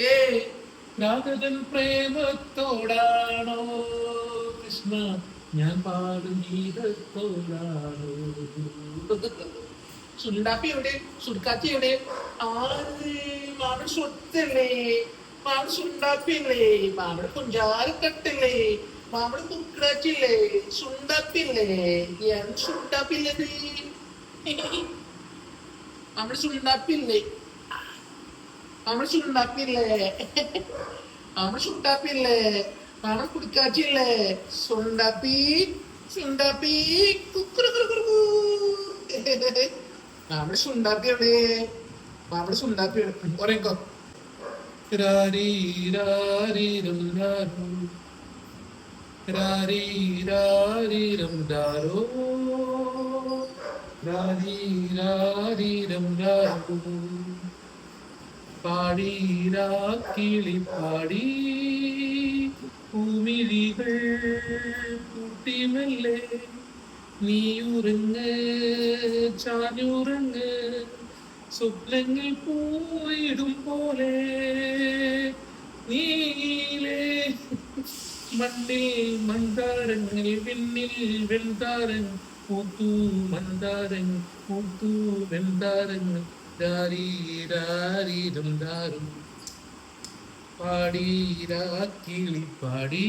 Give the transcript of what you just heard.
ഏ രാധകൻ പ്രേമത്തോടാണോ കൃഷ്ണ ഞാൻ പാടും ഗീതത്തോടാണോ? സുണ്ടാപ്പി എവിടെ? സുഡ്കാത്തി എവിടെ? ആര്? മാമൻ സ്വത്തല്ലേ? മാമൻ സുണ്ടാപ്പില്ലേ? മാമൻ കുഞ്ചാരക്കട്ടില്ലേ? മാമൻ കുക്കറാച്ചില്ലേ? സുണ്ടാപ്പില്ലേ? എന്ത് സുണ്ടാപ്പില്ലത്? മാമൻ സുണ്ടാപ്പില്ലേ? മാമൻ സുണ്ടാപ്പില്ലേ? മാമൻ സുണ്ടാപ്പില്ലേ? മാമൻ കുടിക്കാച്ചില്ലേ? സുണ്ടാപ്പി സുണ്ടാപ്പി കുക്കുറു മാമൻ സുണ്ടാപ്പി എവിടെ? മാമൻ സുണ്ടാപ്പി എവിടെ? ഒരേക്കോ രാരീ രാരീരം രാരോ രാരീ രാരീരം രാരോ രാരീ രാരീരം രാരോ പാടീരാ കിളി പാടി ഭൂമിഴികൾ കൂട്ടിമല്ലേ നീയുറങ്ങ് ചാഞ്ഞുറങ്ങ് സ്വപ്നങ്ങൾ പോയിടും പോലെ നീലേ മണ്ണിൽ മന്ദാരങ്ങൾ വിണ്ണിൽ വെൺതാരങ്ങൾ പൂത്തു മന്ദാരങ്ങൾ പൂത്തു വെൺതാരങ്ങൾ രാരീരാരീരം ദാരും പാടീരാ കിളി പാടി